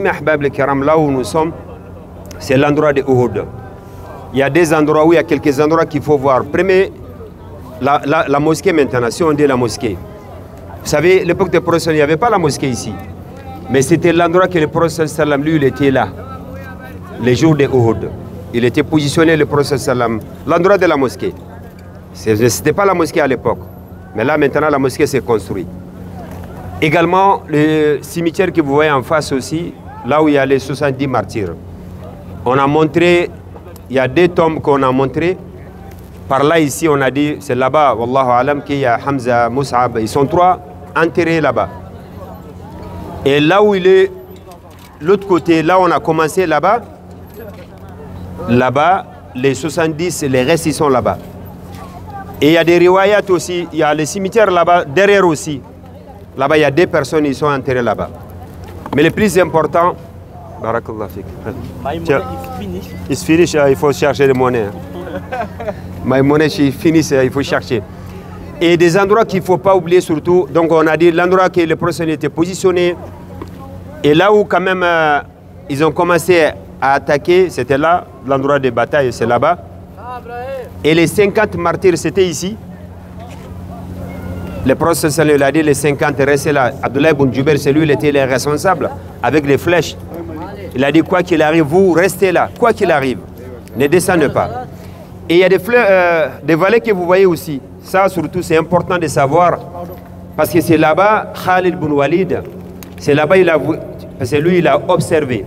Là où nous sommes, c'est l'endroit de Uhud. Il y a des endroits où il y a quelques endroits qu'il faut voir. Premier, la mosquée maintenant, si on dit la mosquée. Vous savez, l'époque des prophètes, il n'y avait pas la mosquée ici. Mais c'était l'endroit que le prophète sallam, lui, il était là. Les jours de Uhud. Il était positionné, le prophète sallam, l'endroit de la mosquée. Ce n'était pas la mosquée à l'époque. Mais là, maintenant, la mosquée s'est construite. Également, le cimetière que vous voyez en face aussi, là où il y a les 70 martyrs. On a montré, il y a deux tombes qu'on a montrées. Par là, ici, on a dit, c'est là-bas, Wallahu alam, qu'il y a Hamza, Mus'ab, ils sont trois enterrés là-bas. Et là où il est, l'autre côté, là où on a commencé là-bas, les 70, les restes, ils sont là-bas. Et il y a des riwayats aussi, il y a les cimetières là-bas, derrière aussi. Là-bas, il y a des personnes qui sont enterrées là-bas. Mais le plus important, Barakallah fik. It's finished, il faut chercher des monnaies. My money is finished, il faut chercher. Et des endroits qu'il ne faut pas oublier surtout. Donc on a dit l'endroit que les prophètes étaient positionnés. Et là où quand même ils ont commencé à attaquer, c'était là, l'endroit de bataille, c'est là-bas. Et les 50 martyrs, c'était ici. Le prophète il a dit les 50 restaient là. Abdullah ibn Jubair, c'est lui, il était le responsable avec les flèches. Il a dit quoi qu'il arrive, vous restez là, quoi qu'il arrive. Ne descendez pas. Et il y a des vallées que vous voyez aussi. Ça, surtout, c'est important de savoir. Parce que c'est là-bas, Khalid ibn Walid, c'est là-bas, parce que lui, il a observé.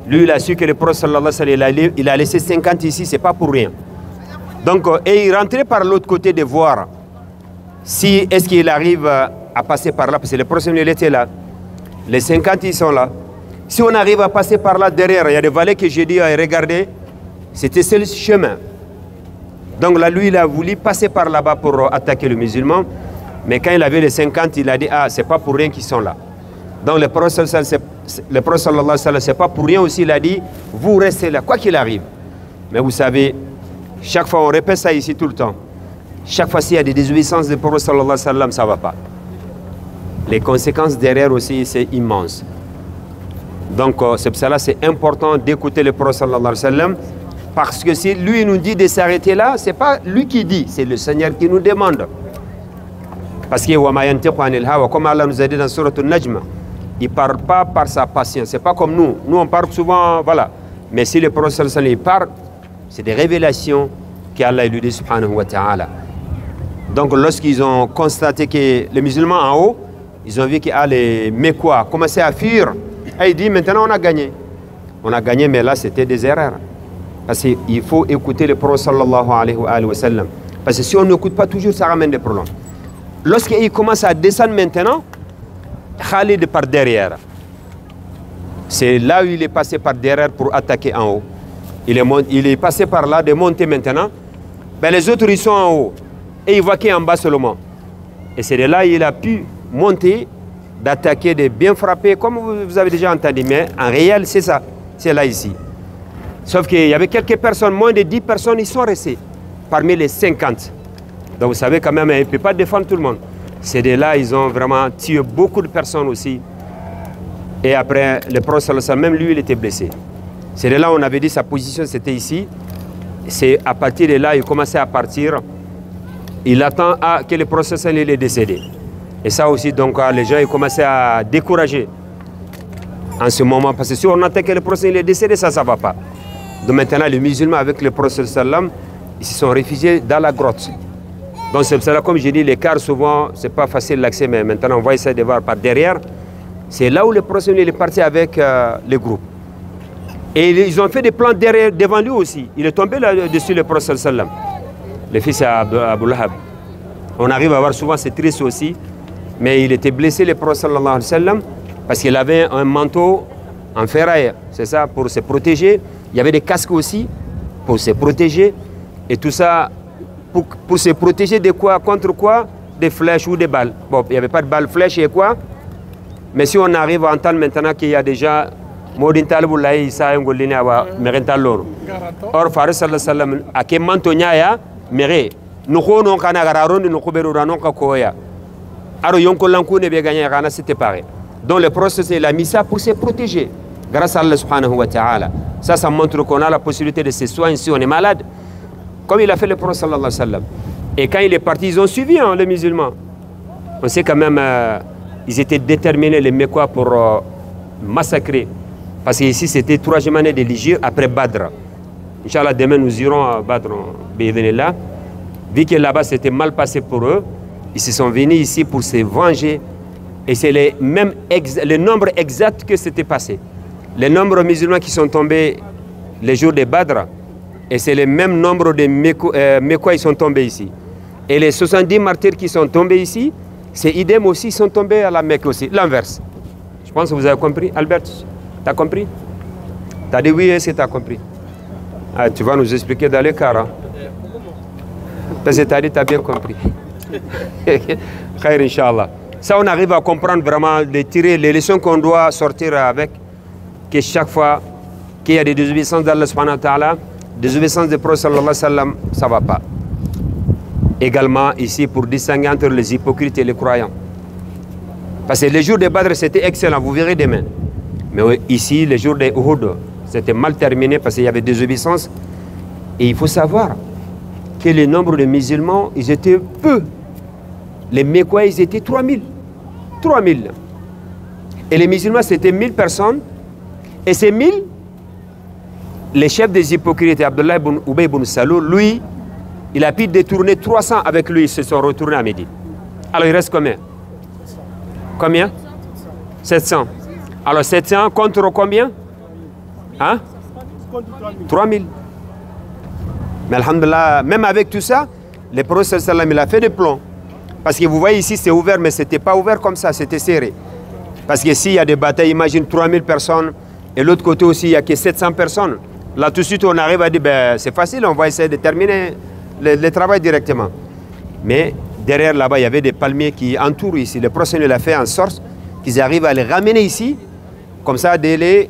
Lui, il a su que le prophète, sallallahu alayhi wa sallam, il a laissé 50 ici, c'est pas pour rien. Donc, et il rentrait par l'autre côté de voir si est-ce qu'il arrive à passer par là, parce que le prophète, il était là. Les 50, ils sont là. Si on arrive à passer par là derrière, il y a des vallées que j'ai dit, regardez, c'était ce chemin. Donc là, lui, il a voulu passer par là-bas pour attaquer le musulman. Mais quand il avait les 50, il a dit, ah, c'est pas pour rien qu'ils sont là. Donc le prophète sallallahu alayhi wa sallam, c'est pas pour rien aussi, il a dit, vous restez là, quoi qu'il arrive. Mais vous savez, chaque fois, on répète ça ici tout le temps. Chaque fois, s'il y a des désobéissances du prophète sallallahu alayhi wa sallam, ça ne va pas. Les conséquences derrière aussi, c'est immense. Donc, c'est pour cela c'est important d'écouter le prophète sallallahu alayhi wa sallam. Parce que si lui nous dit de s'arrêter là, ce n'est pas lui qui dit, c'est le Seigneur qui nous demande. Parce que, comme Allah nous a dit dans Surat Al-Najm, il ne parle pas par sa patience. Ce n'est pas comme nous. Nous, on parle souvent, voilà. Mais si le prophète sallallahu alayhi wa sallam parle, c'est des révélations qu'Allah lui dit, subhanahu wa ta'ala. Donc, lorsqu'ils ont constaté que les musulmans en haut, ils ont vu que les Mekwa commençaient à fuir. Et il dit, maintenant on a gagné. On a gagné, mais là, c'était des erreurs. Parce qu'il faut écouter le prophète sallallahu alayhi wa sallam. Parce que si on n'écoute pas toujours, ça ramène des problèmes. Lorsqu'il commence à descendre maintenant, Khalid par derrière. C'est là où il est passé par derrière pour attaquer en haut. Il est passé par là, de monter maintenant. Ben, les autres, ils sont en haut. Et il voit qu'il est en bas seulement. Et c'est de là qu'il a pu monter, d'attaquer, de bien frapper, comme vous avez déjà entendu. Mais en réel, c'est ça. C'est là, ici. Sauf qu'il y avait quelques personnes, moins de 10 personnes, ils sont restés parmi les 50. Donc vous savez quand même, il ne peut pas défendre tout le monde. C'est de là, ils ont vraiment tué beaucoup de personnes aussi. Et après, le prophète, même lui, il était blessé. C'est de là, on avait dit, sa position, c'était ici. C'est à partir de là, il commençait à partir. Il attend que le prophète il est décédé. Et ça aussi, donc, les gens, ils commençaient à décourager en ce moment. Parce que si on attend que le prophète il est décédé, ça ne va pas. Donc maintenant, les musulmans avec le prophète sallam, ils se sont réfugiés dans la grotte. Donc c'est pour cela, comme j'ai dit, l'écart souvent, c'est pas facile l'accès, mais maintenant on va essayer de voir par derrière. C'est là où le prophète est parti avec le groupe. Et ils ont fait des plans derrière, devant lui aussi. Il est tombé là-dessus le prophète sallam. Le fils Abu Lahab. On arrive à voir souvent, c'est triste aussi, mais il était blessé le prophète sallallahu alayhi wa sallam parce qu'il avait un manteau en ferraille, c'est ça, pour se protéger. Il y avait des casques aussi pour se protéger. Et tout ça, pour se protéger de quoi? Contre quoi? Des flèches ou des balles. Bon, il n'y avait pas de balles, flèches et quoi? Mais si on arrive à entendre maintenant qu'il y a déjà Modin Talboulaye, Issa Ngolini, Awa, Merental Loro. Or, Faris sallallahu alayhi wa sallam, à quel mantonia ya, mere, nous non kanagararon, nous couberons kakoya. Alors, Yonko Lankou ne bien gagné, c'était pareil. Donc, le processus, il a mis ça pour se protéger. grâce à Allah subhanahu wa ta'ala. Ça montre qu'on a la possibilité de se soigner si on est malade. Comme il a fait le prophète sallallahu alayhi wa sallam. Et quand il est parti, ils ont suivi les musulmans. On sait quand même, ils étaient déterminés, les Mekwa, pour massacrer. Parce qu'ici, c'était 3e année de l'Hégire après Badr. Inch'Allah, demain, nous irons à Badr, vu que là-bas, c'était mal passé pour eux, ils se sont venus ici pour se venger. Et c'est le nombre exact que c'était passé. Les nombres musulmans qui sont tombés les jours de Badr, et c'est le même nombre de Mekwa qui sont tombés ici. Et les 70 martyrs qui sont tombés ici, c'est idem aussi, ils sont tombés à la Mecque aussi, l'inverse. Je pense que vous avez compris. Albert, tu as compris? Tu as dit oui, est-ce que tu as compris? Ah, tu vas nous expliquer dans l'écart. Hein? Parce que tu as dit, tu as bien compris. Khair, Inch'Allah. Ça, on arrive à comprendre vraiment, de tirer les leçons qu'on doit sortir avec, que chaque fois qu'il y a des désobéissances d'Allah subhanahu wa ta'ala, désobéissance du prophète sallallahu alayhi wa sallam, ça ne va pas. Également ici pour distinguer entre les hypocrites et les croyants. Parce que les jours de Badr c'était excellent, vous verrez demain. Mais ici, les jours de Uhud, c'était mal terminé parce qu'il y avait des désobéissances. Et il faut savoir que le nombre de musulmans, ils étaient peu. Les Mekwa, ils étaient 3000. 3000. Et les musulmans, c'était 1000 personnes. Et ces 1000, les chefs des hypocrites, Abdullah ibn Ubay ibn Salul, lui, il a pu détourner 300 avec lui, ils se sont retournés à Médine. Alors il reste combien? Combien? 700. Alors 700 contre combien? Hein? 3000. Mais alhamdulillah, même avec tout ça, le prophète sallam, il a fait des plans. Parce que vous voyez ici, c'est ouvert, mais ce n'était pas ouvert comme ça, c'était serré. Parce que s'il y a des batailles, imagine 3000 personnes, et l'autre côté aussi, il n'y a que 700 personnes. Là, tout de suite, on arrive à dire, ben, c'est facile, on va essayer de terminer le travail directement. Mais derrière, là-bas, il y avait des palmiers qui entourent ici. Le prophète il a fait en sorte qu'ils arrivent à les ramener ici, comme ça, de les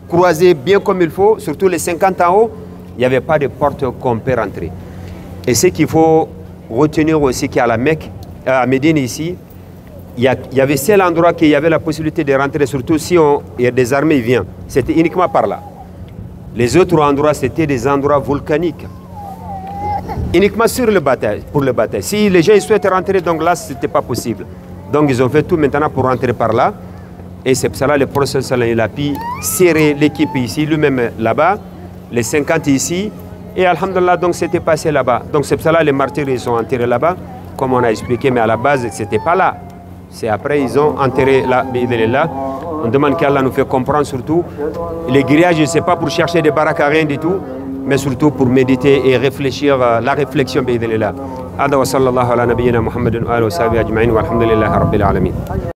croiser bien comme il faut, surtout les 50 en haut, il n'y avait pas de porte qu'on peut rentrer. Et ce qu'il faut retenir aussi qu'à la Mecque, à Médine ici, il y avait seul endroit qu'il y avait la possibilité de rentrer, surtout si il y a des armées qui viennent. C'était uniquement par là. Les autres endroits, c'était des endroits volcaniques. Uniquement sur le bataille, pour le bataille. Si les gens souhaitent rentrer, donc là, ce n'était pas possible. Donc ils ont fait tout maintenant pour rentrer par là. Et c'est pour cela que le prophète il a pu serrer l'équipe ici, lui-même là-bas, les 50 ici. Et alhamdulillah, donc c'était passé là-bas. Donc c'est pour cela que les martyrs, ils sont enterrés là-bas, comme on a expliqué, mais à la base, ce n'était pas là. C'est après, ils ont enterré là, là. On demande qu'Allah nous fait comprendre surtout. Les grillages, ce n'est pas pour chercher des baraques à rien du tout, mais surtout pour méditer et réfléchir, la réflexion, bi'idhnillah. Hada wa sallallahu ala nabiyyina Muhammadin wa alihi wa sahbihi ajma'in wa alhamdulillahi rabbil alamin.